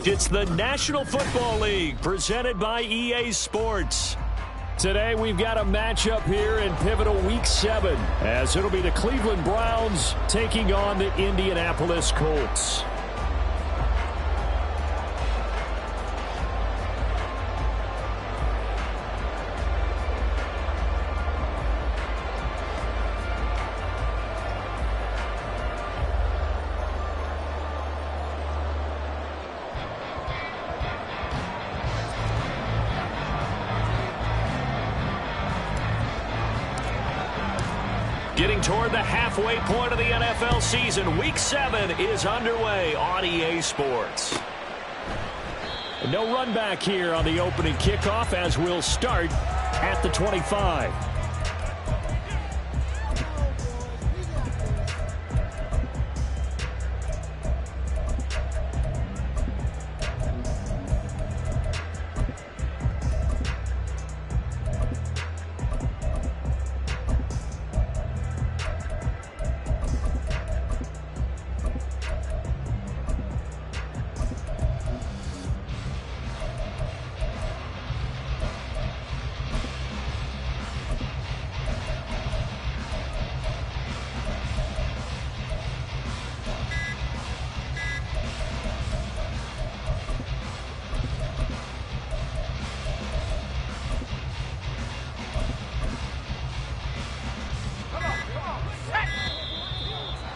It's the National Football League presented by EA Sports. Today we've got a matchup here in pivotal Week 7 as it'll be the Cleveland Browns taking on the Indianapolis Colts. Getting toward the halfway point of the NFL season, Week 7 is underway on EA Sports. And no run back here on the opening kickoff as we'll start at the 25.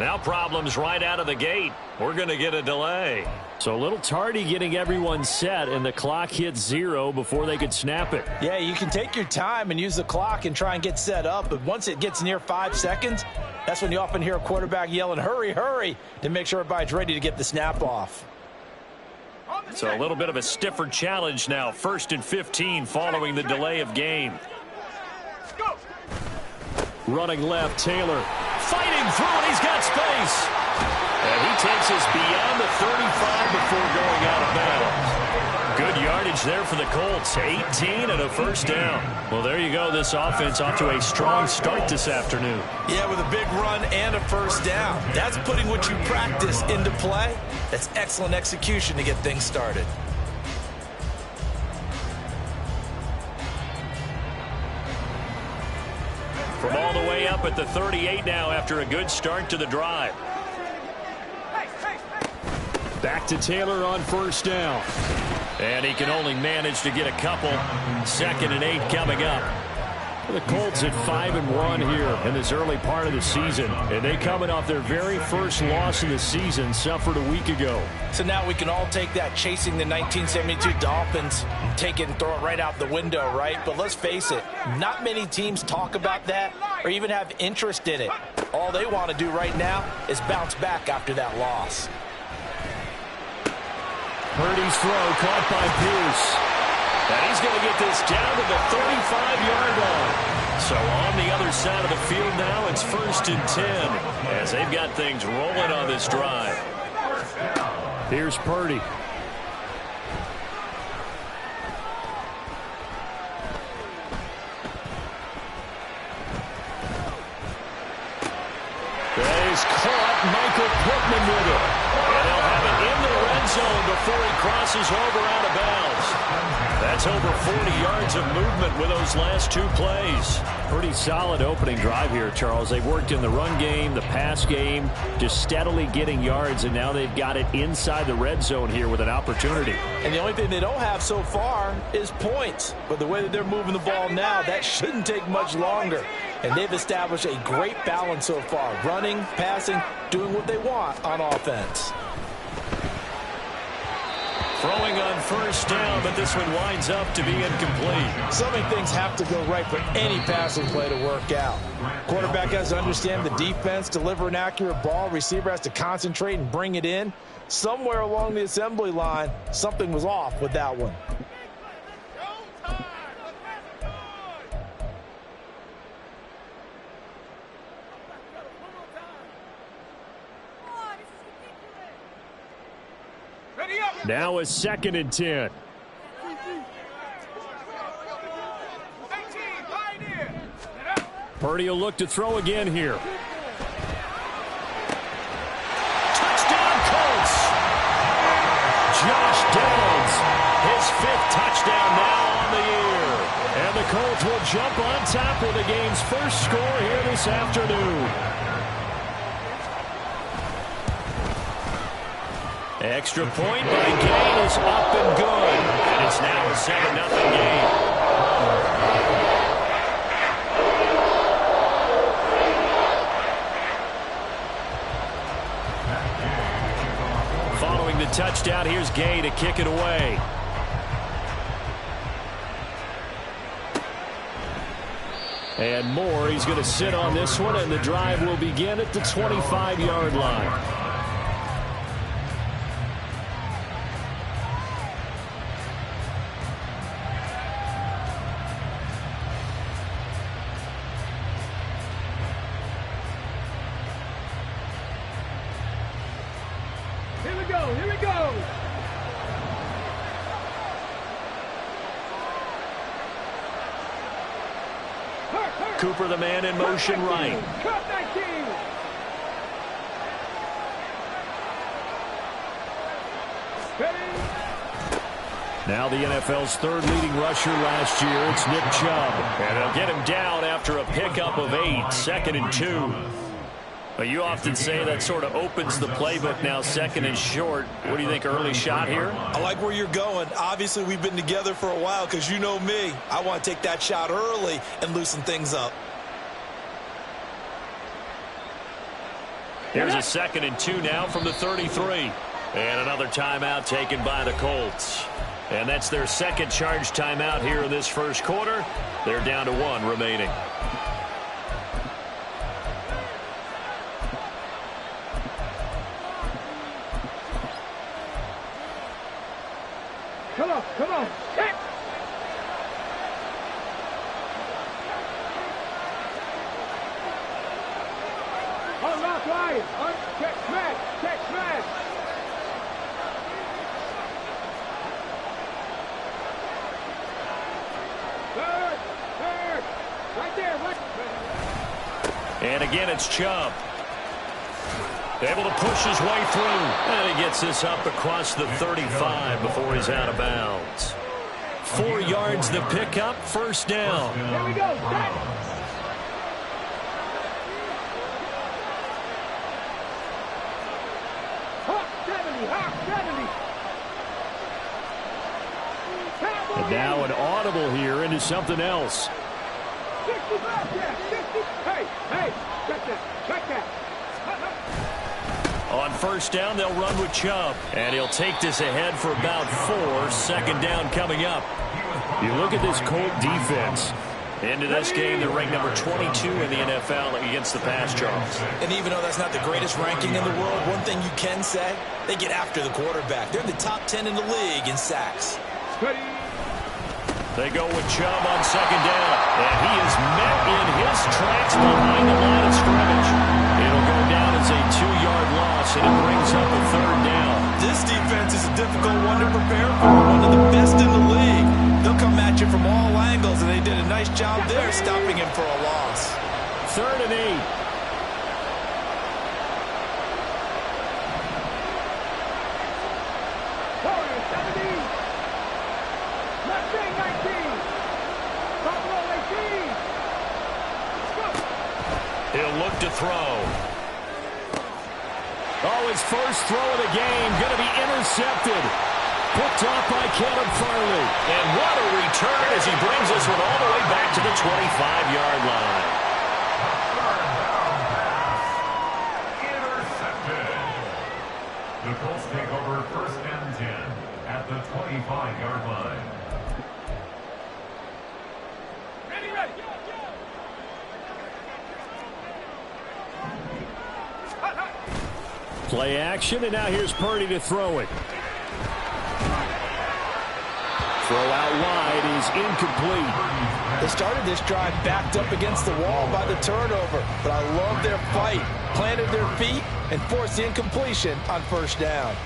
Now problems right out of the gate. We're going to get a delay. So a little tardy getting everyone set, and the clock hits 0 before they could snap it. Yeah, you can take your time and use the clock and try and get set up, but once it gets near 5 seconds, that's when you often hear a quarterback yelling, hurry, hurry, to make sure everybody's ready to get the snap off. So a little bit of a stiffer challenge now. 1st and 15 following the delay of game. Running left, Taylor. Fighting through, and he's got space. And he takes us beyond the 35 before going out of bounds. Good yardage there for the Colts. 18 and a first down. Well, there you go. This offense off to a strong start this afternoon. Yeah, with a big run and a first down. That's putting what you practice into play. That's excellent execution to get things started. From all the way up at the 38 now after a good start to the drive. Back to Taylor on first down. And he can only manage to get a couple. 2nd and 8 coming up. The Colts at 5-1 here in this early part of the season. And they coming off their very first loss of the season, suffered a week ago. So now we can all take that chasing the 1972 Dolphins, take it and throw it right out the window, right? But let's face it, not many teams talk about that or even have interest in it. All they want to do right now is bounce back after that loss. Purdy's throw caught by Pierce. And he's going to get this down to the 35-yard line. So on the other side of the field now, it's 1st and 10 as they've got things rolling on this drive. Here's Purdy. He's caught Michael Pittman with it. And they'll have it in the red zone before he crosses over out of bounds. That's over 40 yards of movement with those last 2 plays. Pretty solid opening drive here, Charles. They've worked in the run game, the pass game, just steadily getting yards, and now they've got it inside the red zone here with an opportunity. And the only thing they don't have so far is points. But the way that they're moving the ball now, that shouldn't take much longer. And they've established a great balance so far. Running, passing, doing what they want on offense. Throwing on first down, but this one winds up to be incomplete. So many things have to go right for any passing play to work out. Quarterback has to understand the defense, deliver an accurate ball. Receiver has to concentrate and bring it in. Somewhere along the assembly line, something was off with that one. Now a 2nd and 10. Purdy will look to throw again here. Touchdown Colts! Josh Colts will jump on top with the game's first score here this afternoon. Extra point by Gay is up and good. And it's now a 7-0 game. Following the touchdown, here's Gay to kick it away. And Moore, he's going to sit on this one, and the drive will begin at the 25-yard line. Here we go, here we go! Cooper, the man in motion right. Cut 19! Now the NFL's third leading rusher last year, it's Nick Chubb. And they'll get him down after a pickup of 8, 2nd and 2. But you often say that sort of opens the playbook now, 2nd and short. What do you think, early shot here? I like where you're going. Obviously, we've been together for a while because you know me. I want to take that shot early and loosen things up. Here's a 2nd and 2 now from the 33. And another timeout taken by the Colts. And that's their second charge timeout here in this first quarter. They're down to 1 remaining. Come on, come on! Hit! Unlock line! Check smash! Check smash! Third! Third! Right there! Right. And again, it's Chubb. Able to push his way through. And he gets this up across the 35 before he's out of bounds. 4 yards the pickup, first down. Here we go! Set! Hawk 70! Hawk 70! And now an audible here into something else. 65, yeah, 60. Hey, hey, check that, check that. On first down, they'll run with Chubb. And he'll take this ahead for about 4. Second down coming up. You look at this Colt defense. Into this game, they're ranked number 22 in the NFL against the pass, Charles. And even though that's not the greatest ranking in the world, one thing you can say, they get after the quarterback. They're in the top 10 in the league in sacks. They go with Chubb on second down. And he is met in his tracks behind the line of scrimmage. It'll go down as a 2-yard loss, and it brings up a third down. This defense is a difficult one to prepare for. One of the best in the league. They'll come at you from all angles, and they did a nice job there stopping him for a loss. 3rd and 8. He'll look to throw. Oh, his first throw of the game going to be intercepted. Picked off by Caleb Farley. And what a return as he brings this one all the way back to the 25-yard line. Intercepted. The Colts take over 1st and 10 at the 25-yard line. Ready, ready. Play action, and now here's Purdy to throw it. Throw out wide is incomplete. They started this drive backed up against the wall by the turnover, but I love their fight. Planted their feet and forced the incompletion on first down.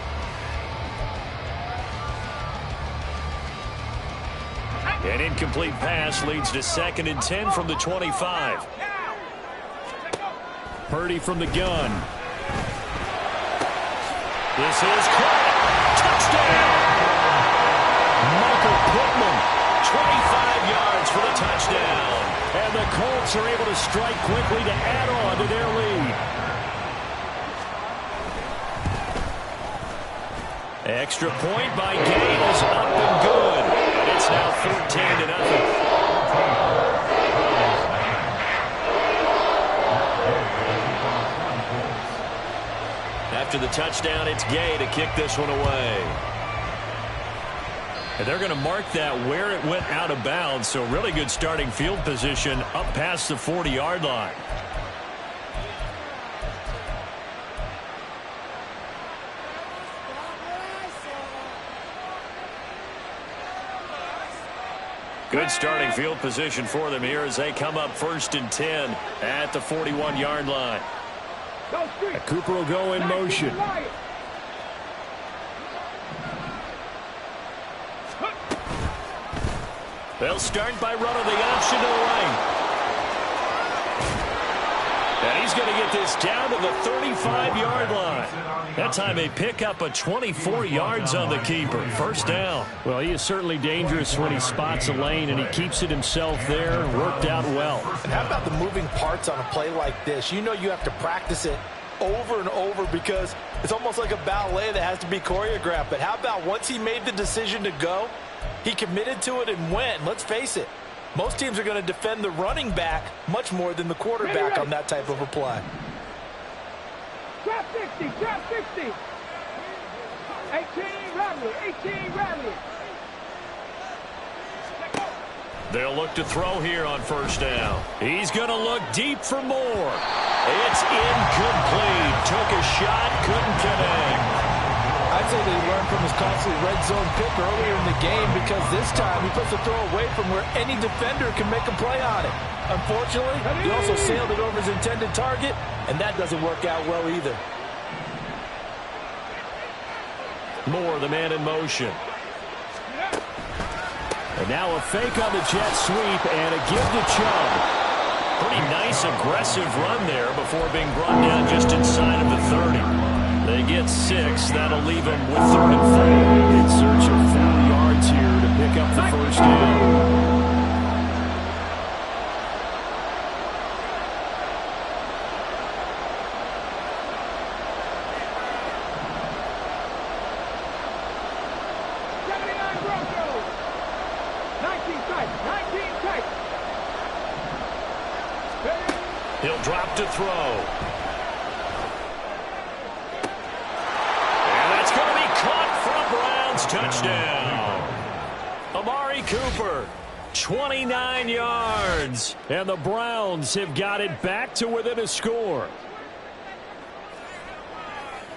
An incomplete pass leads to 2nd and 10 from the 25. Purdy from the gun. This is caught. Touchdown! Michael Pittman yards for the touchdown. And the Colts are able to strike quickly to add on to their lead. Extra point by Gay is up and good. And it's now 14-0. After the touchdown, it's Gay to kick this one away. And they're going to mark that where it went out of bounds. So really good starting field position up past the 40-yard line. Good starting field position for them here as they come up 1st and 10 at the 41-yard line. Cooper will go in motion. They'll start by running the option to the right. And he's going to get this down to the 35-yard line. That time they pick up a 24 yards on the keeper. 1st down. Well, he is certainly dangerous when he spots a lane, and he keeps it himself there. Worked out well. And how about the moving parts on a play like this? You know you have to practice it over and over because it's almost like a ballet that has to be choreographed. But how about once he made the decision to go, he committed to it and went. Let's face it, most teams are going to defend the running back much more than the quarterback on that type of a play. Drop 60, drop 60. 18, Radley, 18, Radley. They'll look to throw here on 1st down. He's going to look deep for more. It's incomplete. Took a shot, couldn't connect. I'd say that he learned from his costly red zone pick earlier in the game because this time he puts the throw away from where any defender can make a play on it. Unfortunately, he also sailed it over his intended target, and that doesn't work out well either. Moore, the man in motion. And now a fake on the jet sweep and a give to Chubb. Pretty nice aggressive run there before being brought down just inside of the 30. They get 6. That'll leave them with 3rd and 4. In search of 4 yards here to pick up the 1st down. He'll drop to throw. And that's going to be caught for a Browns touchdown. Amari Cooper, 29 yards. And the Browns have got it back to within a score.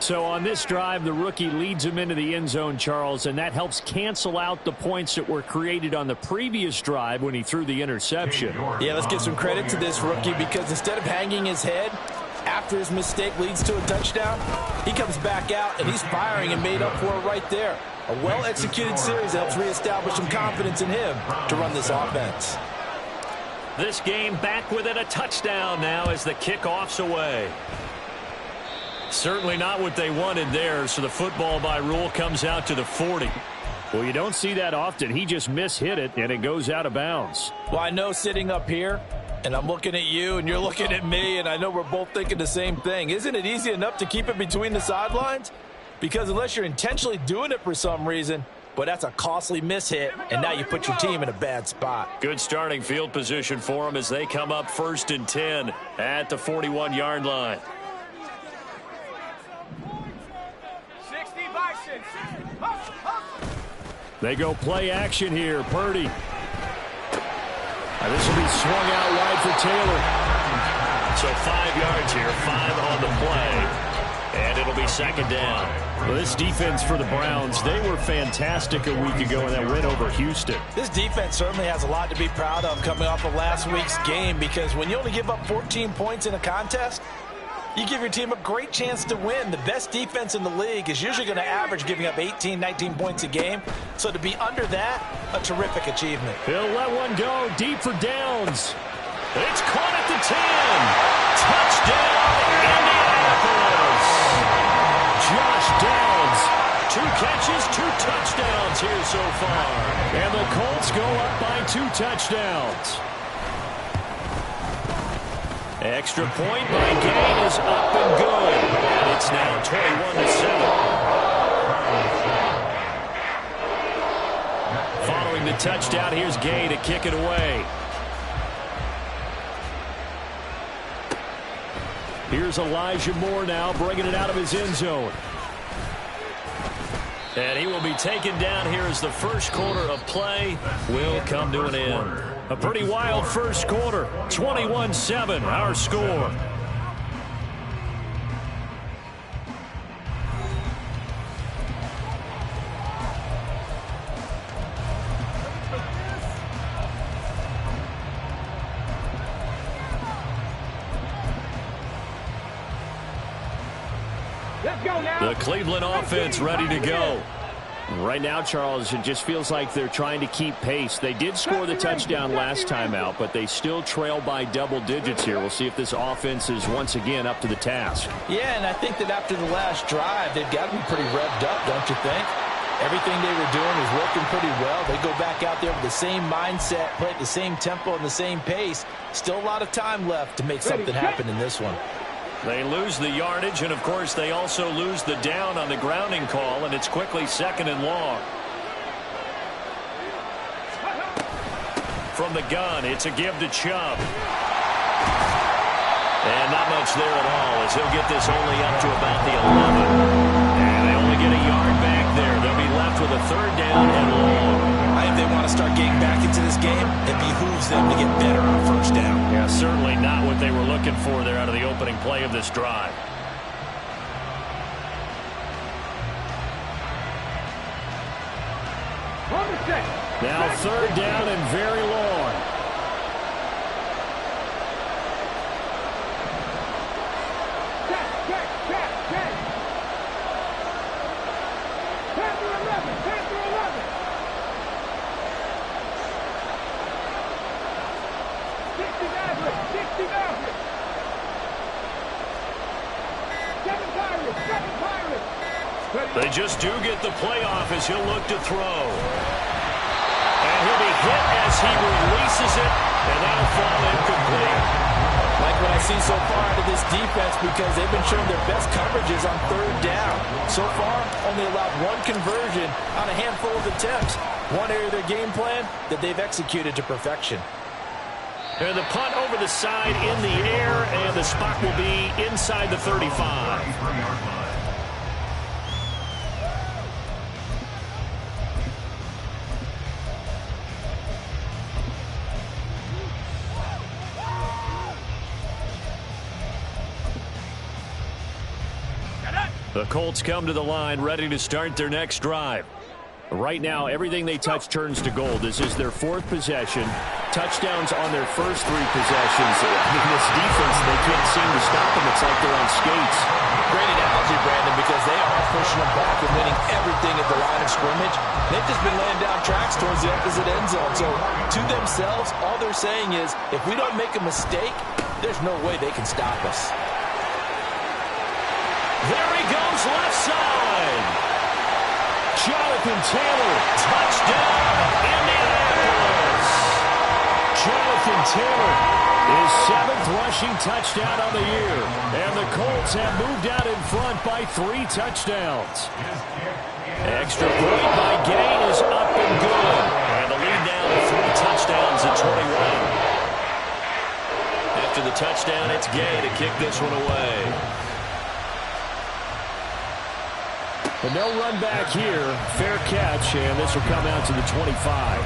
So on this drive, the rookie leads him into the end zone, Charles, and that helps cancel out the points that were created on the previous drive when he threw the interception. Yeah, let's give some credit to this rookie because instead of hanging his head after his mistake leads to a touchdown, he comes back out and he's firing and made up for it right there. A well-executed series helps reestablish some confidence in him to run this offense. This game back within a touchdown now as the kickoff's away. Certainly not what they wanted there, so the football by rule comes out to the 40. Well, you don't see that often. He just mishit it, and it goes out of bounds. Well, I know sitting up here, and I'm looking at you, and you're looking at me, and I know we're both thinking the same thing. Isn't it easy enough to keep it between the sidelines? Because unless you're intentionally doing it for some reason, but that's a costly mishit, and now you put your team in a bad spot. Good starting field position for them as they come up 1st and 10 at the 41-yard line. They go play action here. Purdy. This will be swung out wide for Taylor. So 5 yards here, 5 on the play. And it'll be 2nd down. Well, this defense for the Browns, they were fantastic a week ago in that win over Houston. This defense certainly has a lot to be proud of coming off of last week's game because when you only give up 14 points in a contest, you give your team a great chance to win. The best defense in the league is usually going to average giving up 18, 19 points a game. So to be under that, a terrific achievement. He'll let one go deep for Downs. It's caught at the 10. Touchdown, Indianapolis. Josh Downs, 2 catches, 2 touchdowns here so far. And the Colts go up by 2 touchdowns. Extra point by Gain is up and good. And it's now 21-7. Following the touchdown, here's Gay to kick it away. Here's Elijah Moore now, bringing it out of his end zone. And he will be taken down here as the first quarter of play will come to an end. A pretty wild first quarter. 21-7, our score. The Cleveland offense ready to go. Right now, Charles, it just feels like they're trying to keep pace. They did score the touchdown last time out, but they still trail by double digits here. We'll see if this offense is once again up to the task. Yeah, and I think that after the last drive, they've got to be pretty revved up, don't you think? Everything they were doing was working pretty well. They go back out there with the same mindset, play at the same tempo and the same pace. Still a lot of time left to make something happen in this one. They lose the yardage, and, of course, they also lose the down on the grounding call, and it's quickly 2nd and long. From the gun, it's a give to Chubb. And not much there at all, as he'll get this only up to about the 11. And they only get a yard back there. They'll be left with a 3rd down and long. If they want to start getting back into this game, it behooves them to get better on 1st down. Yeah, certainly not what they were looking for there out of the opening play of this drive. Now 3rd down and very long. They just do get the playoff as he'll look to throw. And he'll be hit as he releases it, and that'll fall incomplete. Like what I see so far out of this defense, because they've been showing their best coverages on 3rd down. So far, only allowed 1 conversion on a handful of attempts. One area of their game plan that they've executed to perfection. And the punt over the side in the air, and the spot will be inside the 35. The Colts come to the line ready to start their next drive. Right now, everything they touch turns to gold. This is their 4th possession. Touchdowns on their first 3 possessions. This defense, they can't seem to stop them. It's like they're on skates. Great analogy, Brandon, because they are pushing them back and winning everything at the line of scrimmage. They've just been laying down tracks towards the opposite end zone. So, to themselves, all they're saying is, if we don't make a mistake, there's no way they can stop us. There he goes, left side. Jonathan Taylor, touchdown, Indianapolis. Jonathan Taylor, his 7th rushing touchdown on the year. And the Colts have moved out in front by 3 touchdowns. Extra point by Gain is up and good. And the lead now to 3 touchdowns at 21. After the touchdown, it's Gay to kick this one away. And they'll run back here. Fair catch, and this will come out to the 25.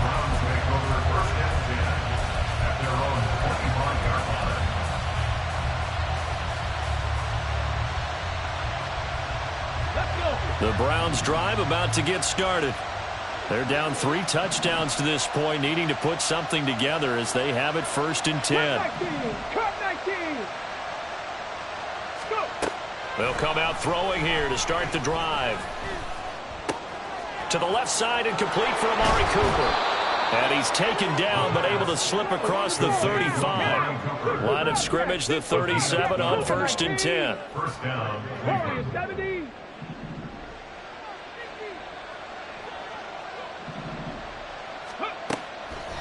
The Browns drive about to get started. They're down 3 touchdowns to this point, needing to put something together as they have it 1st and 10. They'll come out throwing here to start the drive. To the left side and complete for Amari Cooper. And he's taken down but able to slip across the 35. Line of scrimmage, the 37 on 1st and 10. First down, Cleveland.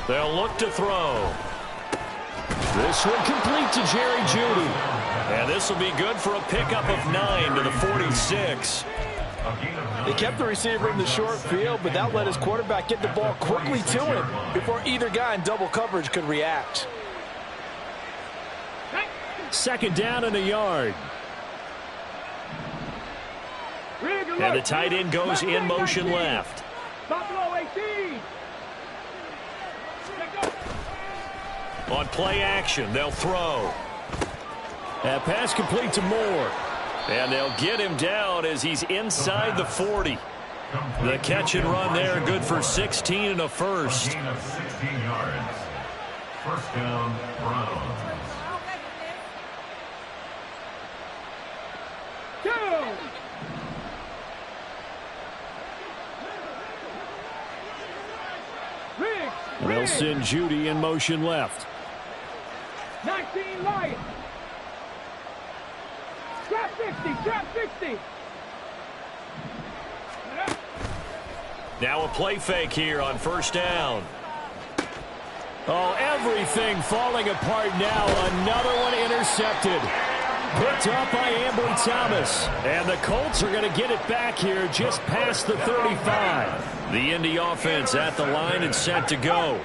They'll look to throw. This one complete to Jerry Jeudy. And this will be good for a pickup of 9 to the 46. They kept the receiver in the short field, but that let his quarterback get the ball quickly to him before either guy in double coverage could react. Second down and a yard. And the tight end goes in motion left. On play action, they'll throw. And pass complete to Moore. And they'll get him down as he's inside the 40. The catch and run there, good for 16 and a first. Gain of 16 yards. First down, Browns. They'll send Jeudy in motion left. 19 Lions. Trap 60, trap 60. Now a play fake here on first down. Oh, everything falling apart now. Another one intercepted. Picked up by Ambry Thomas. And the Colts are going to get it back here just past the 35. The Indy offense at the line and set to go.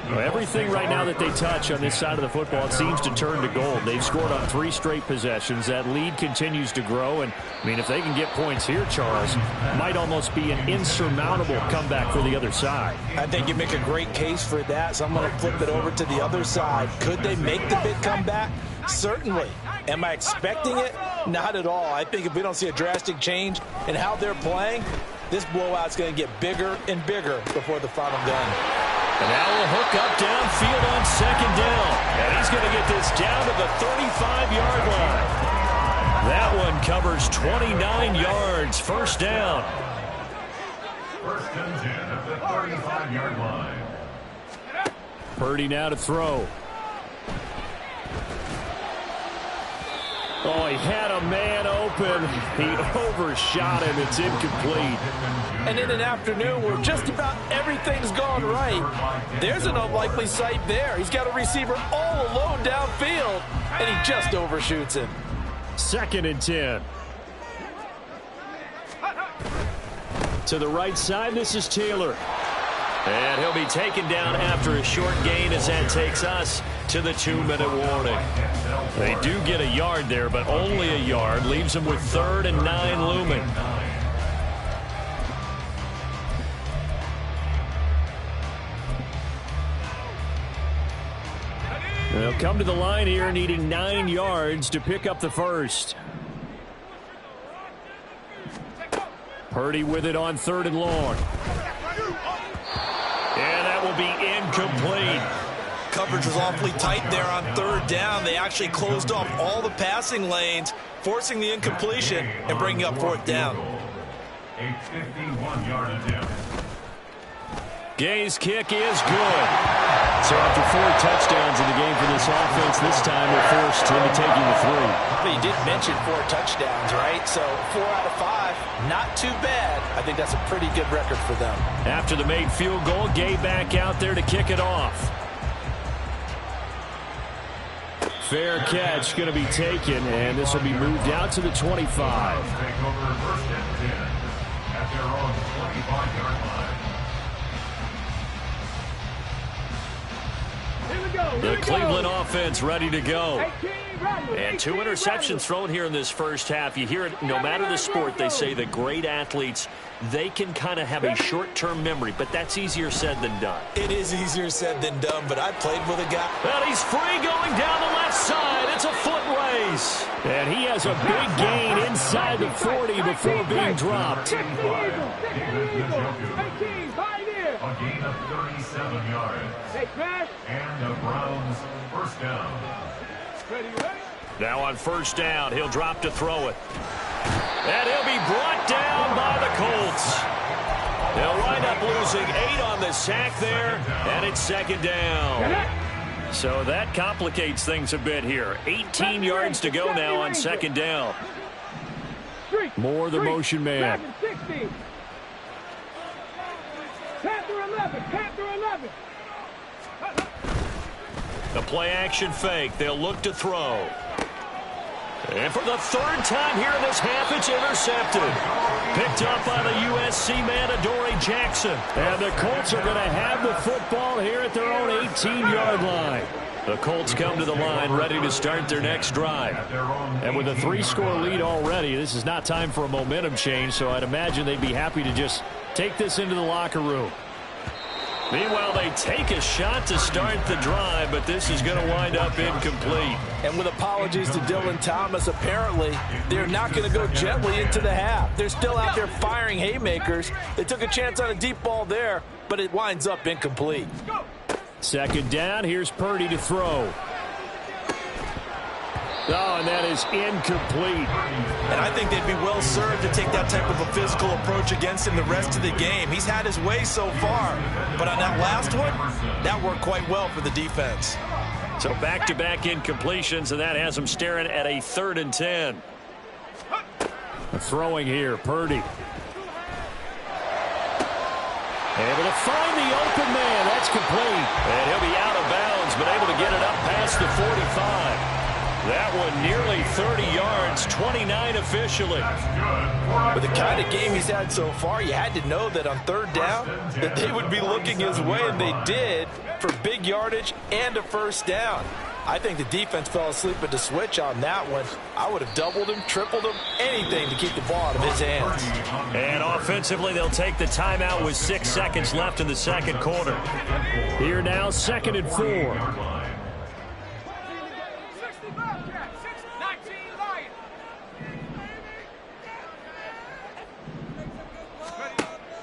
Well, everything right now that they touch on this side of the football, it seems to turn to gold. They've scored on 3 straight possessions. That lead continues to grow. And, I mean, if they can get points here, Charles, might almost be an insurmountable comeback for the other side. I think you make a great case for that, so I'm going to flip it over to the other side. Could they make the big comeback? Certainly. Am I expecting it? Not at all. I think if we don't see a drastic change in how they're playing, this blowout's going to get bigger and bigger before the final gun. And now a hook up downfield on second down. And he's going to get this down to the 35-yard line. That one covers 29 yards. First down. First and 10 at the 35-yard line. Purdy now to throw. Oh, he had a man open. He overshot him. It's incomplete. And in an afternoon where just about everything's gone right, there's an unlikely sight there. He's got a receiver all alone downfield, and he just overshoots him. Second and 10. To the right side, this is Taylor. And he'll be taken down after a short gain as that takes us to the 2-minute warning. They do get a yard there, but only a yard. Leaves them with 3rd and 9 looming. They'll come to the line here needing 9 yards to pick up the first. Purdy with it on 3rd and long. And that will be incomplete. Coverage was awfully tight there on 3rd down. They actually closed off all the passing lanes, forcing the incompletion and bringing up 4th down. A 51-yard attempt. Gay's kick is good. So after 4 touchdowns in the game for this offense, this time they're forced into taking the 3. But you did mention 4 touchdowns, right? So 4 out of 5, not too bad. I think that's a pretty good record for them. After the made field goal, Gay back out there to kick it off. Fair catch going to be taken, and this will be moved out to the 25. Take over first and 10 at their own 25-yard line. The Cleveland offense ready to go. And 2 interceptions thrown here in this first half. You hear it, no matter the sport, they say the great athletes, they can kind of have a short-term memory, but that's easier said than done. It is easier said than done, but I played with a guy. And he's free going down the left side. It's a foot race. And he has a big gain inside the 40 before being dropped. A gain of 37 yards. And the Browns first down. Now on first down, he'll drop to throw it. And he'll be brought down by the Colts. They'll wind up losing 8 on the sack there, and it's second down. So that complicates things a bit here. 18 yards to go now on second down. Moore the motion man. Panther 11, Panther 11. The play-action fake. They'll look to throw. And for the third time here in this half, it's intercepted. Picked up by the USC man, Adoree Jackson. And the Colts are going to have the football here at their own 18-yard line. The Colts come to the line ready to start their next drive. And with a 3-score lead already, this is not time for a momentum change, so I'd imagine they'd be happy to just take this into the locker room. Meanwhile, they take a shot to start the drive, but this is going to wind up incomplete. And with apologies to Dylan Thomas, apparently they're not going to go gently into the half. They're still out there firing haymakers. They took a chance on a deep ball there, but it winds up incomplete. Second down, here's Purdy to throw. Oh, and that is incomplete. And I think they'd be well served to take that type of a physical approach against him the rest of the game. He's had his way so far, but on that last one, that worked quite well for the defense. So back-to-back incompletions, and that has them staring at a 3rd and 10. Throwing here, Purdy. Able to find the open man. That's complete. And he'll be out of bounds, but able to get it up past the 45. That one nearly 30 yards, 29 officially. With the kind of game he's had so far, you had to know that on 3rd down that they would be looking his way, and they did, for big yardage and a 1st down. I think the defense fell asleep at the switch on that one. I would have doubled him, tripled him, anything to keep the ball out of his hands. And offensively, they'll take the timeout with 6 seconds left in the second quarter. Here now, 2nd and 4.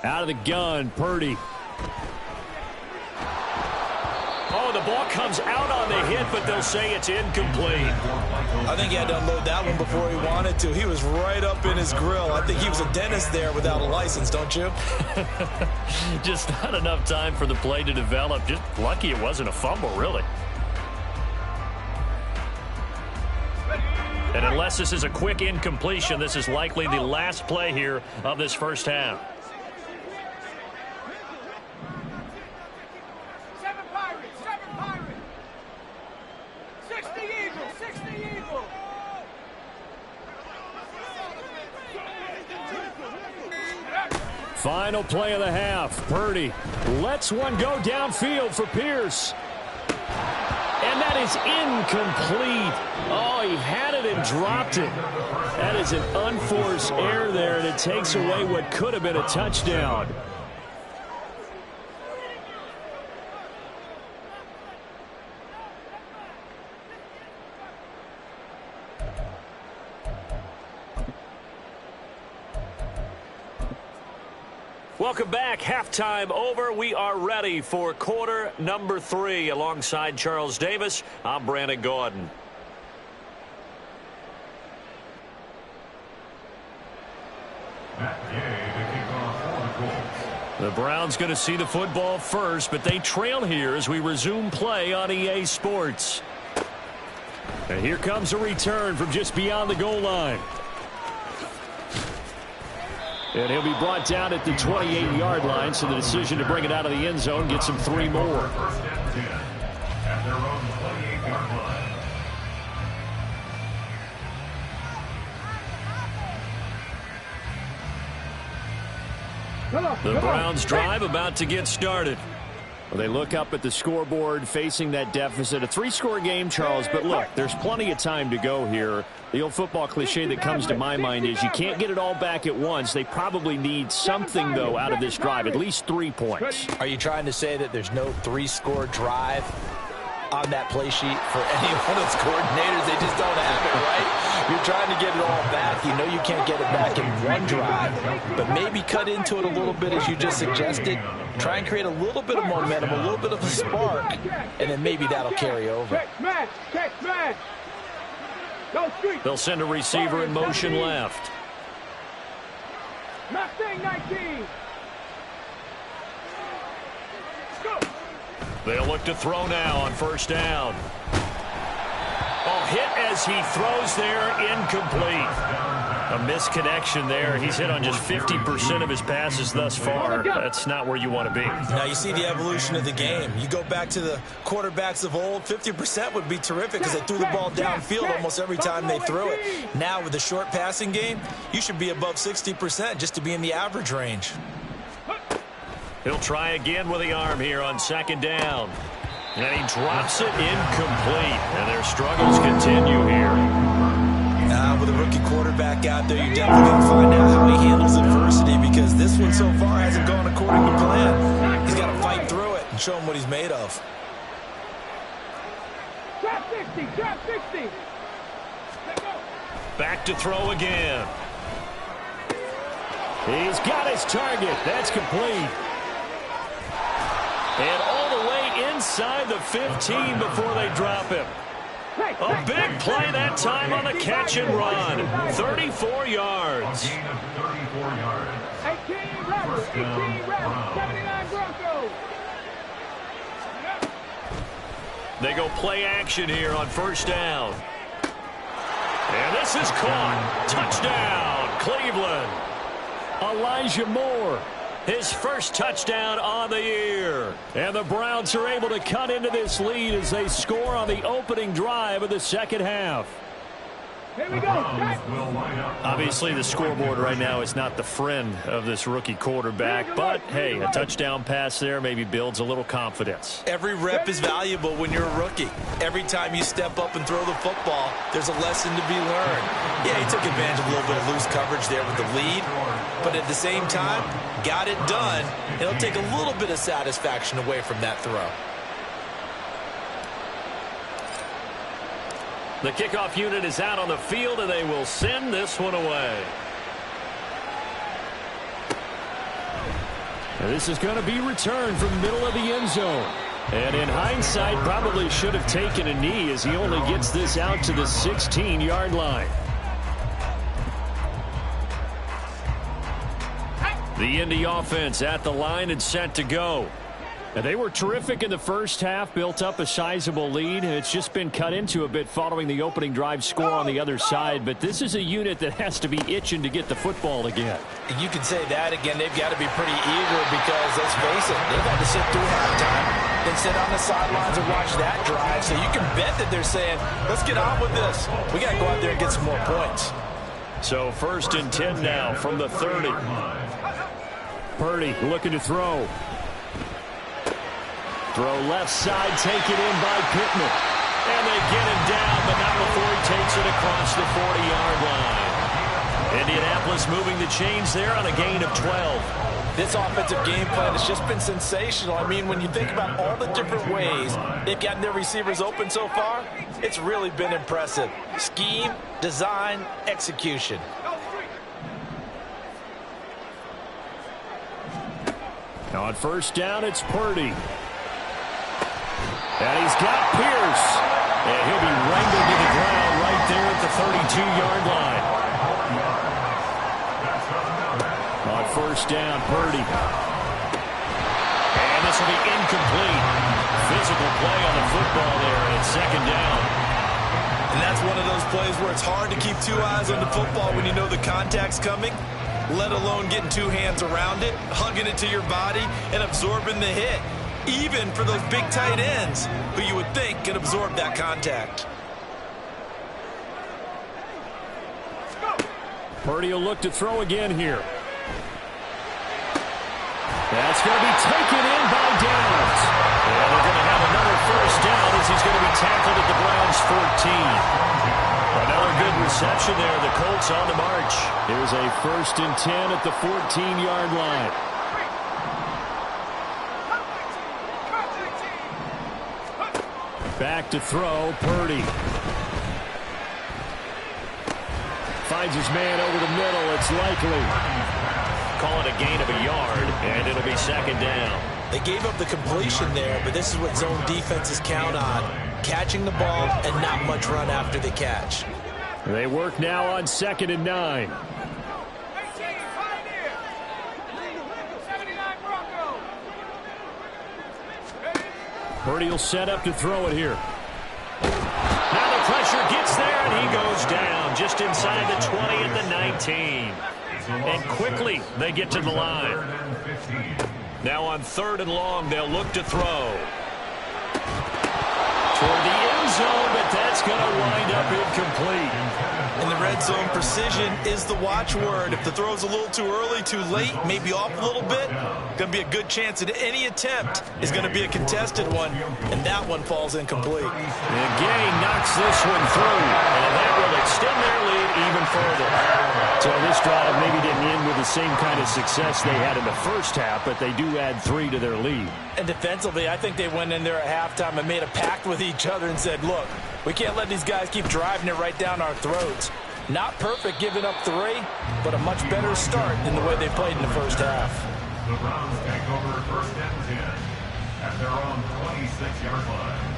Out of the gun, Purdy. Oh, the ball comes out on the hit, but they'll say it's incomplete. I think he had to unload that one before he wanted to. He was right up in his grill. I think he was a dentist there without a license, don't you? Just not enough time for the play to develop. Just lucky it wasn't a fumble, really. And unless this is a quick incompletion, this is likely the last play here of this first half. 7 Pirates, 7 Pirates. 60 Eagles, 60 Eagles. Final play of the half. Purdy lets one go downfield for Pierce. And that is incomplete. Oh, he had it and dropped it. That is an unforced error there, and it takes away what could have been a touchdown. Welcome back. Halftime over. We are ready for quarter number 3. Alongside Charles Davis, I'm Brandon Gaudin. The Browns going to see the football first, but they trail here as we resume play on EA Sports. And here comes a return from just beyond the goal line. And he'll be brought down at the 28-yard line, so the decision to bring it out of the end zone gets him 3 more. The Browns drive about to get started. Well, they look up at the scoreboard facing that deficit. A 3-score game, Charles, but look, there's plenty of time to go here. The old football cliche that comes to my mind is you can't get it all back at once. They probably need something, though, out of this drive, at least 3 points. Are you trying to say that there's no 3-score drive on that play sheet for any one of those coordinators? They just don't have it, right? You're trying to get it all back. You know you can't get it back in one drive, but maybe cut into it a little bit as you just suggested. Try and create a little bit of momentum, a little bit of a spark, and then maybe that'll carry over. They'll send a receiver in motion left. Mustang 19. Go. They'll look to throw now on first down. Oh, hit as he throws there, incomplete. A misconnection there. He's hit on just 50% of his passes thus far. That's not where you want to be. Now you see the evolution of the game. You go back to the quarterbacks of old, 50% would be terrific because they threw the ball downfield almost every time they threw it. Now with the short passing game, you should be above 60% just to be in the average range. He'll try again with the arm here on second down. And he drops it incomplete. And their struggles continue here. With a rookie quarterback out there, you're definitely going to find out how he handles adversity because this one so far hasn't gone according to plan. He's got to fight through it and show him what he's made of. Drop 60, drop 60. Back to throw again. He's got his target. That's complete. And all the way inside the 15 before they drop him. A big play that time on the catch and run. 34 yards. A gain of 34 yards. 18 Rebels, 18 Rebels, 79 Broncos. They go play action here on first down. And this is caught. Touchdown, Cleveland. Elijah Moore, his first touchdown on the year. And the Browns are able to cut into this lead as they score on the opening drive of the second half. Here we go. Obviously, the scoreboard right now is not the friend of this rookie quarterback. But, hey, a touchdown pass there maybe builds a little confidence. Every rep is valuable when you're a rookie. Every time you step up and throw the football, there's a lesson to be learned. Yeah, he took advantage of a little bit of loose coverage there with the lead. But at the same time, got it done. It'll take a little bit of satisfaction away from that throw. The kickoff unit is out on the field, and they will send this one away. And this is going to be returned from the middle of the end zone. And in hindsight, probably should have taken a knee as he only gets this out to the 16-yard line. The Indy offense at the line and set to go. And they were terrific in the first half, built up a sizable lead, and it's just been cut into a bit following the opening drive score on the other side. But this is a unit that has to be itching to get the football again. You can say that again. They've got to be pretty eager because, let's face it, they've had to sit through halftime, then sit on the sidelines and watch that drive. So you can bet that they're saying, let's get on with this. We got to go out there and get some more points. So 1st and 10 now from the 30. Purdy looking to throw. Throw left side, taken in by Pittman. And they get him down, but not before he takes it across the 40-yard line. Indianapolis moving the chains there on a gain of 12. This offensive game plan has just been sensational. I mean, when you think about all the different ways they've gotten their receivers open so far, it's really been impressive. Scheme, design, execution. Now on first down, it's Purdy. And he's got Pierce. And he'll be wrangled to the ground right there at the 32-yard line. On first down, Purdy. And this will be incomplete. Physical play on the football there, and it's second down. And that's one of those plays where it's hard to keep two eyes on the football when you know the contact's coming, let alone getting two hands around it, hugging it to your body, and absorbing the hit. Even for those big tight ends who you would think can absorb that contact. Purdy will look to throw again here. That's going to be taken in by Downs. And they're going to have another first down as he's going to be tackled at the Browns' 14. Another good reception there. The Colts on the march. Here's a 1st and 10 at the 14-yard line. Back to throw, Purdy. Finds his man over the middle. It's likely. Call it a gain of a yard, and it'll be second down. They gave up the completion there, but this is what zone defenses count on. Catching the ball and not much run after the catch. They work now on 2nd and 9. Purdy will set up to throw it here. Now the pressure gets there, and he goes down just inside the 20 at the 19. And quickly, they get to the line. Now on 3rd and long, they'll look to throw. Toward the end zone, but that's going to wind up incomplete. In the red zone, precision is the watchword. If the throw's a little too early, too late, maybe off a little bit, going to be a good chance that any attempt is going to be a contested one, and that one falls incomplete. And Gay knocks this one through, and that will extend their lead even further. So this drive maybe didn't end with the same kind of success they had in the first half, but they do add 3 to their lead. And defensively, I think they went in there at halftime and made a pact with each other and said, look, we can't let these guys keep driving it right down our throats. Not perfect giving up 3, but a much better start than the way they played in the first half. The Browns take over 1st and 10 at their own 26-yard line.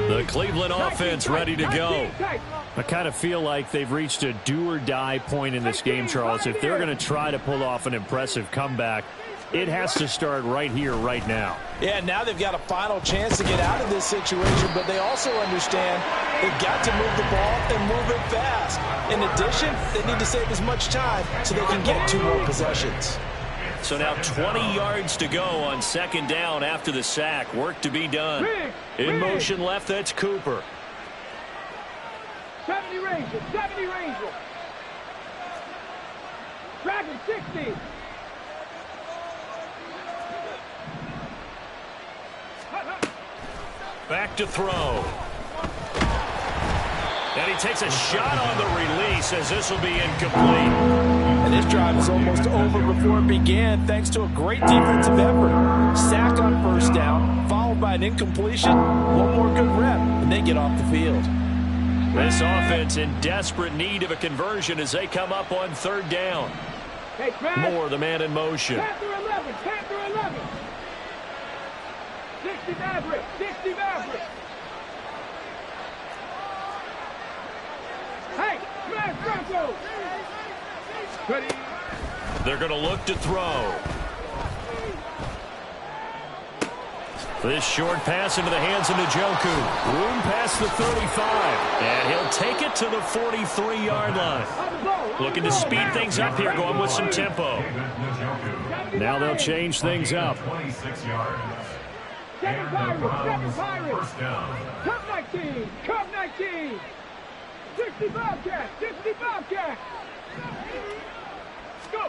The Cleveland offense ready to go. I kind of feel like they've reached a do-or-die point in this game, Charles. If they're going to try to pull off an impressive comeback, it has to start right here, right now. Yeah, now they've got a final chance to get out of this situation, but they also understand they've got to move the ball and move it fast. In addition, they need to save as much time so they can get 2 more possessions. So now 20 yards to go on 2nd down after the sack. Work to be done. In motion left, that's Cooper. 70 Rangers, 70 Rangers. Dragon 60. Back to throw. And he takes a shot on the release as this will be incomplete. And this drive is almost over before it began thanks to a great defensive effort. Sack on 1st down, followed by an incompletion. One more good rep, and they get off the field. This offense in desperate need of a conversion as they come up on 3rd down. Hey, Moore, the man in motion. Panther 11, Panther 11. 60 Maverick, 60 Maverick. Hey, smash Bronco. Ready. They're going to look to throw. This short pass into the hands of Njoku. Room past the 35. And he'll take it to the 43-yard line. Looking to speed things up here, going with some tempo. Now they'll change things up. 26 yards. Seven Pirates, 7 Pirates. 1st down. Cup 19, Cup 19. 60 Bobcats, 60 Bobcats. Go.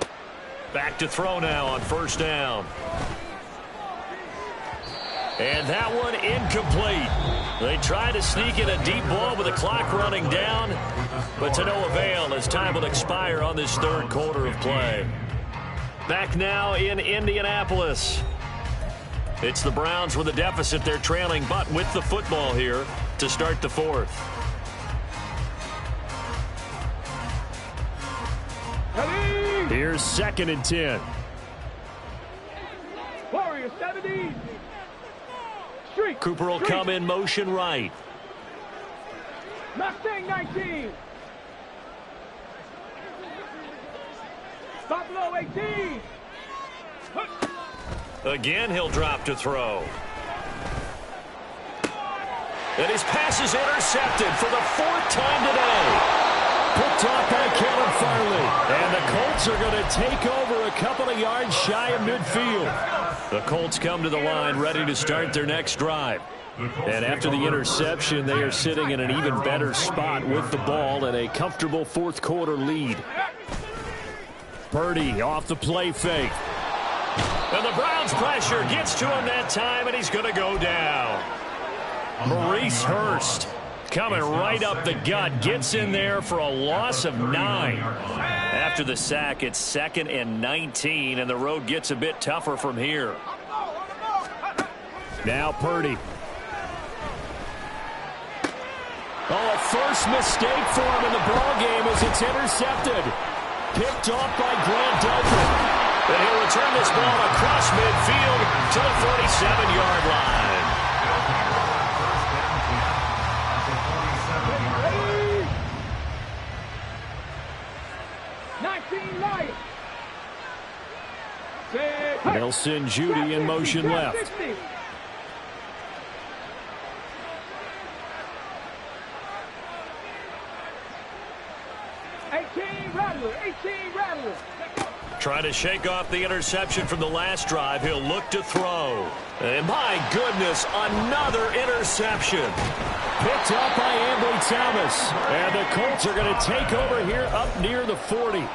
Back to throw now on 1st down. And that one incomplete. They try to sneak in a deep ball with the clock running down, but to no avail as time will expire on this 3rd quarter of play. Back now in Indianapolis. It's the Browns with a deficit. They're trailing, but with the football here to start the 4th. Here's 2nd and 10. Warriors 70. Street. Cooper will come in motion right. Mustang 19. Buffalo 18. Again, he'll drop to throw. And his pass is intercepted for the 4th time today. Picked off by Caleb Farley. And the Colts are going to take over a couple of yards shy of midfield. The Colts come to the line ready to start their next drive. And after the interception, they are sitting in an even better spot with the ball and a comfortable 4th quarter lead. Purdy off the play fake. And the Browns pressure gets to him that time, and he's going to go down. Maurice Hurst coming right up the gut, gets in there for a loss of 9. After the sack, it's 2nd and 19, and the road gets a bit tougher from here. Now Purdy. Oh, a first mistake for him in the ball game as it's intercepted. Picked off by Grant Delpit. And he'll return this ball across midfield to the 47-yard line. They'll send Judy in motion left. 60. Trying to shake off the interception from the last drive. He'll look to throw. And my goodness, another interception. Picked up by Ambry Thomas. And the Colts are going to take over here up near the 40. The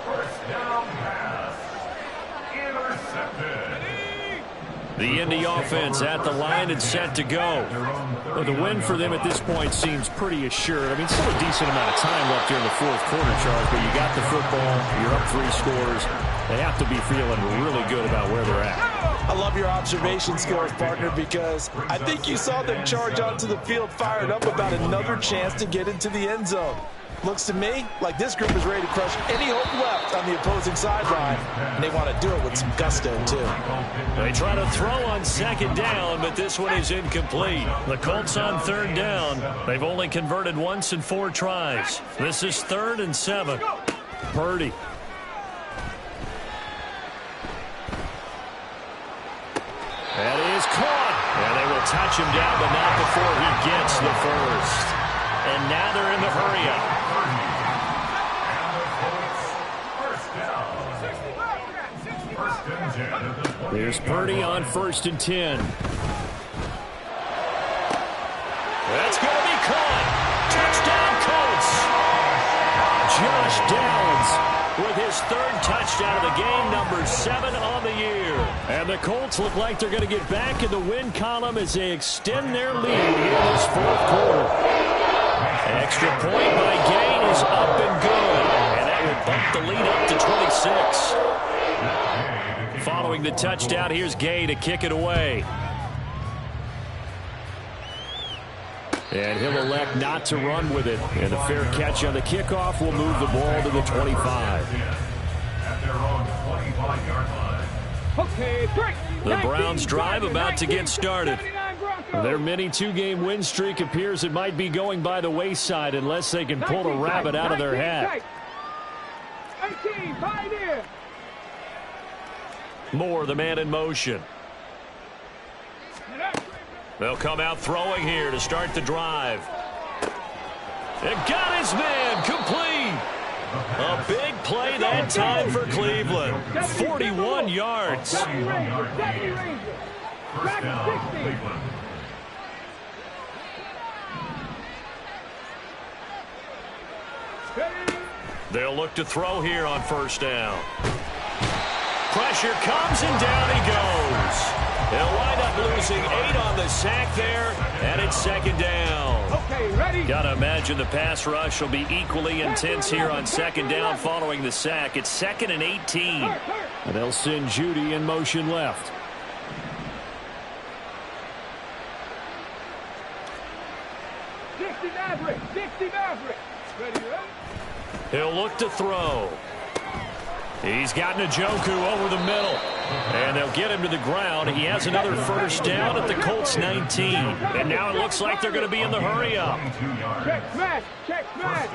first down pass. Intercepted. The Indy offense at the line and set to go. Well, the win for them at this point seems pretty assured. I mean, still a decent amount of time left here in the fourth quarter, Charles, but you got the football, you're up 3 scores. They have to be feeling really good about where they're at. I love your observation skills, partner, because I think you saw them charge onto the field fired up about another chance to get into the end zone. Looks to me like this group is ready to crush any hope left on the opposing sideline, and they want to do it with some gusto, too. They try to throw on second down, but this one is incomplete. The Colts on third down. They've only converted once in 4 tries. This is 3rd and 7. Purdy. That is caught. And they will touch him down, but not before he gets the first. And now they're in the hurry-up. There's Purdy on 1st and 10. That's going to be caught. Touchdown, Colts. Josh Downs with his 3rd touchdown of the game, number 7 on the year. And the Colts look like they're going to get back in the win column as they extend their lead in this 4th quarter. Extra point by Gain is up and good. And that will bump the lead up to 26. Following the touchdown, here's Gay to kick it away. And he'll elect not to run with it. And a fair catch on the kickoff will move the ball to the 25. At their own 25-yard line. Okay, break. The Browns drive about to get started. Their mini 2-game win streak appears it might be going by the wayside unless they can pull a rabbit out of their hat. 18, Pioneer. Moore, the man in motion. They'll come out throwing here to start the drive. And got his man complete. A big play that time for Cleveland. 41 yards. First down, Cleveland. They'll look to throw here on 1st down. Pressure comes and down he goes. They'll wind up losing 8 on the sack there, and it's 2nd down. Okay, ready. Gotta imagine the pass rush will be equally intense here on 2nd down following the sack. It's 2nd and 18. And they'll send Judy in motion left. Maverick. 60 Maverick. Ready, ready. He'll look to throw. He's got Njoku over the middle. And they'll get him to the ground. He has another 1st down at the Colts 19. And now it looks like they're going to be in the hurry-up. Check smash. Check smash.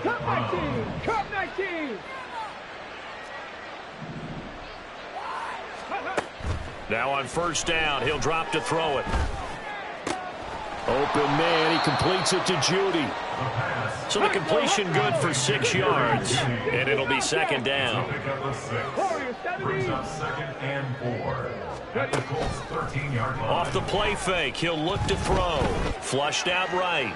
Cup 19. Cup 19. Now on 1st down, he'll drop to throw it. Open man, he completes it to Judy. So the completion good for 6 yards, and it'll be 2nd down. Brings up 2nd and 4 at the Colts 13-yard line. Off the play fake, he'll look to throw. Flushed out right.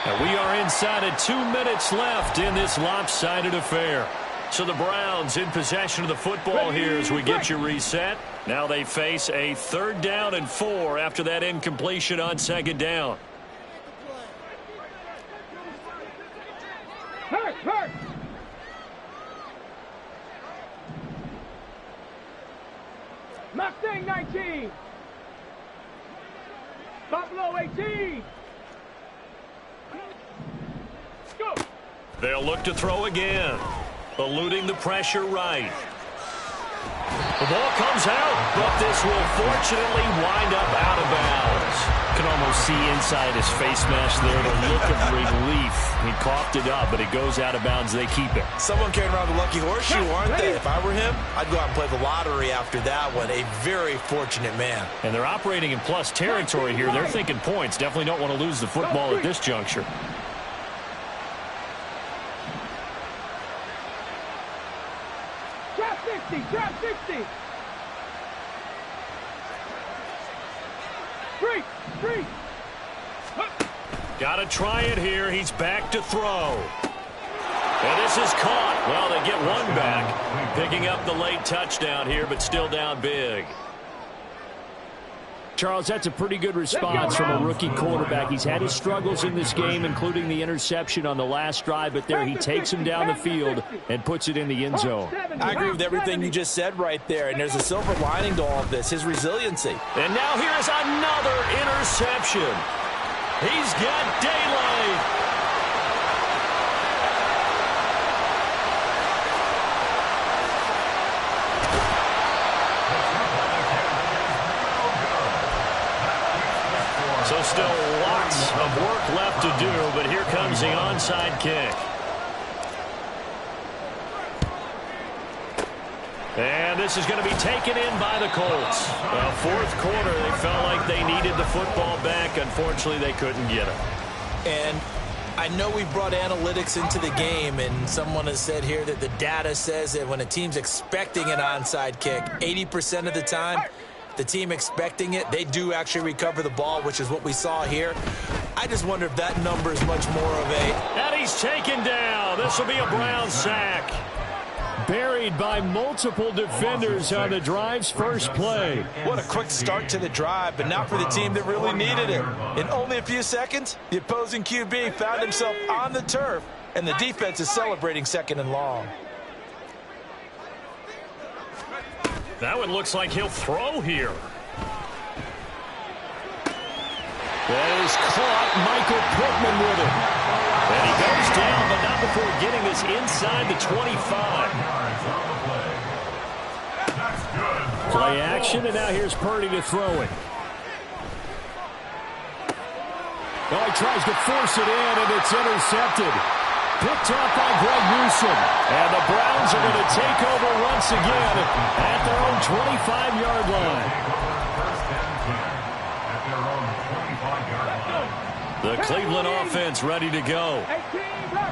And we are inside of 2 minutes left in this lopsided affair. So the Browns in possession of the football here as we get you reset. Now they face a 3rd down and 4 after that incompletion on 2nd down. Hurt. Mustang 19. Buffalo 18. Go. They'll look to throw again. Eluding the pressure right. The ball comes out, but this will fortunately wind up out of bounds. Can almost see inside his face mask there, the look of relief. He coughed it up, but it goes out of bounds. They keep it. Someone carrying around the lucky horseshoe, aren't they? If I were him, I'd go out and play the lottery after that one. A very fortunate man. And they're operating in plus territory here. They're thinking points. Definitely don't want to lose the football at this juncture. Drop 60, drop 60. Free. Got to try it here. He's back to throw. And this is caught. Well, they get one back. Picking up the late touchdown here, but still down big. Charles, that's a pretty good response from a rookie quarterback. He's had his struggles in this game, including the interception on the last drive, but there he takes him down the field and puts it in the end zone. I agree with everything you just said right there, and there's a silver lining to all of this, his resiliency. And now here's another interception. He's got daylight. So still lots of work left to do, but here comes the onside kick. And this is going to be taken in by the Colts. Fourth quarter, they felt like they needed the football back. Unfortunately, they couldn't get it. And I know we brought analytics into the game, and someone has said here that the data says that when a team's expecting an onside kick, 80% of the time, the team expecting it, they do actually recover the ball, which is what we saw here. I just wonder if that number is much more of a... And he's taken down. This will be a Brown sack. Buried by multiple defenders on the drive's first play. What a quick start to the drive, but not for the team that really needed it. In only a few seconds, the opposing QB found himself on the turf, and the defense is celebrating second and long. That one looks like he'll throw here. That is caught. Michael Pittman with it. And he goes down, but not before getting this inside the 25. Play action, and now here's Purdy to throw it. Oh, he tries to force it in, and it's intercepted. Picked off by Greg Newsome. And the Browns are going to take over once again at their own 25-yard line. The Cleveland offense ready to go.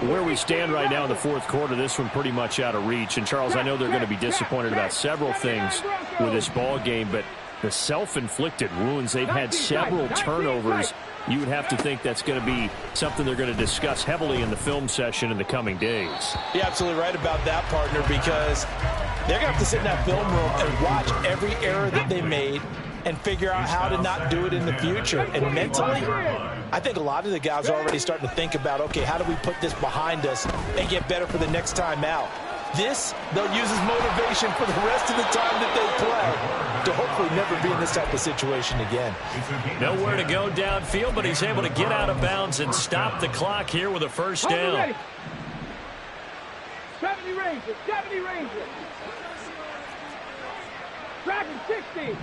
Where we stand right now in the fourth quarter, this one pretty much out of reach. And, Charles, I know they're going to be disappointed about several things with this ball game, but the self-inflicted wounds, they've had several turnovers. You would have to think that's going to be something they're going to discuss heavily in the film session in the coming days. You're absolutely right about that, partner, because they're going to have to sit in that film room and watch every error that they made and figure out how to not do it in the future. And mentally, I think a lot of the guys are already starting to think about, okay, how do we put this behind us and get better for the next time out? This, they'll use as motivation for the rest of the time that they play to hopefully never be in this type of situation again. Nowhere to go downfield, but he's able to get out of bounds and stop the clock here with a first down. 70 Rangers, 70 Rangers. Dragon 60.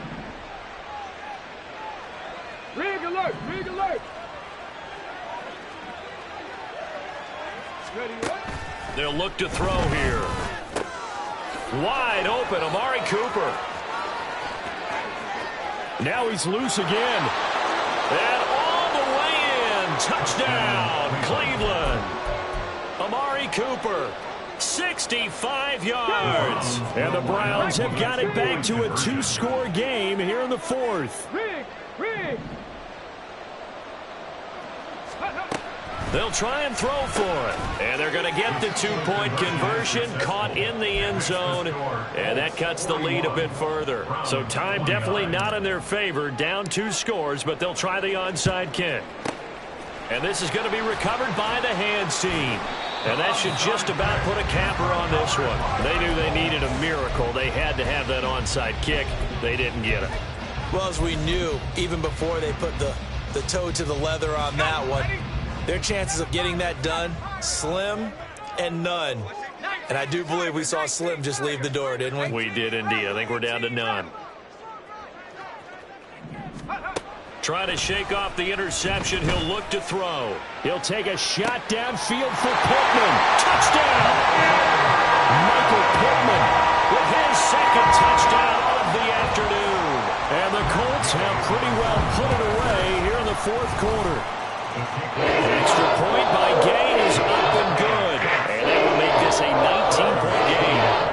Rig alert, rig alert. Ready, what? They'll look to throw here. Wide open, Amari Cooper. Now he's loose again. And all the way in. Touchdown, Cleveland. Amari Cooper, 65 yards. And the Browns have got it back to a two-score game here in the fourth. Rig, rig. They'll try and throw for it. And they're going to get the two-point conversion, caught in the end zone. And that cuts the lead a bit further. So time definitely not in their favor. Down 2 scores, but they'll try the onside kick. And this is going to be recovered by the hands team. And that should just about put a capper on this one. They knew they needed a miracle. They had to have that onside kick. They didn't get it. Well, as we knew, even before they put the toe to the leather on that one, their chances of getting that done, slim and none. And I do believe we saw Slim just leave the door, didn't we? We did indeed. I think we're down to none. Trying to shake off the interception. He'll look to throw. He'll take a shot downfield for Pittman. Touchdown! Michael Pittman with his second touchdown of the afternoon. And the Colts have pretty well put it away here in the fourth quarter. An extra point by Gay is up and good. And that will make this a 19-point game.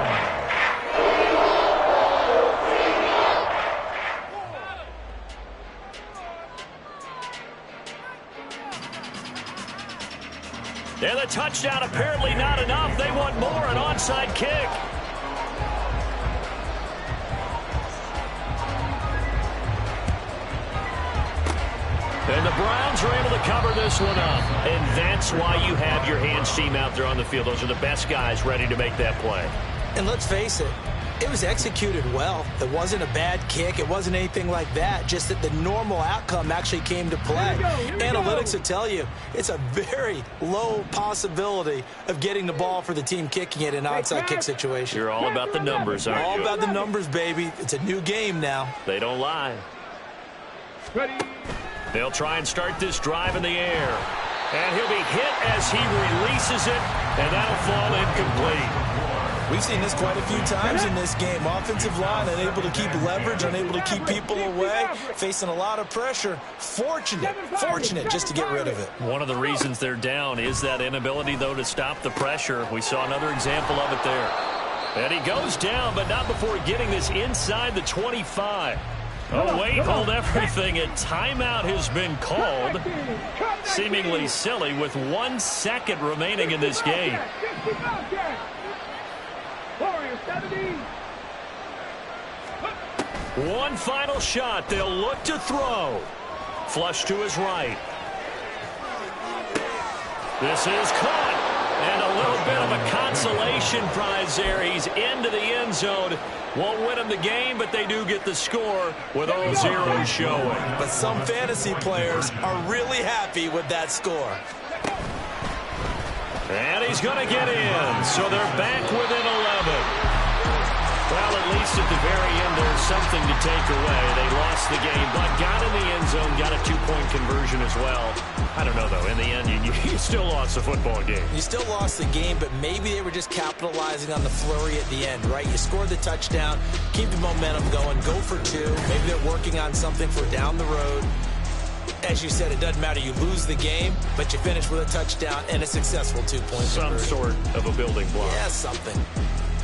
And the touchdown apparently not enough. They want more, an onside kick. And the Browns are able to cover this one up. And that's why you have your hands team out there on the field. Those are the best guys ready to make that play. And let's face it, it was executed well. It wasn't a bad kick. It wasn't anything like that. Just that the normal outcome actually came to play. Analytics will tell you it's a very low possibility of getting the ball for the team kicking it in an onside kick situation. You're all about the numbers, aren't you? All about the numbers, baby. It's a new game now. They don't lie. They'll try and start this drive in the air. And he'll be hit as he releases it, and that'll fall incomplete. We've seen this quite a few times in this game. Offensive line unable to keep leverage, unable to keep people away, facing a lot of pressure. Fortunate just to get rid of it. One of the reasons they're down is that inability, though, to stop the pressure. We saw another example of it there. And he goes down, but not before getting this inside the 25. Oh, wait, hold everything. A timeout has been called. Seemingly silly with 1 second remaining in this game. One final shot. They'll look to throw. Flush to his right. This is caught. And a little bit of a consolation prize there. He's into the end zone. Won't win them the game, but they do get the score with all zeros showing. But some fantasy players are really happy with that score. And he's going to get in. So they're back within 11. Well, at least at the very end, there's something to take away. They lost the game, but got in the end zone, got a 2-point conversion as well. I don't know, though. In the end, you still lost the football game. You still lost the game, but maybe they were just capitalizing on the flurry at the end, right? You scored the touchdown, keep the momentum going, go for 2. Maybe they're working on something for down the road. As you said, it doesn't matter. You lose the game, but you finish with a touchdown and a successful 2-point conversion. Some sort of a building block. Yeah, something.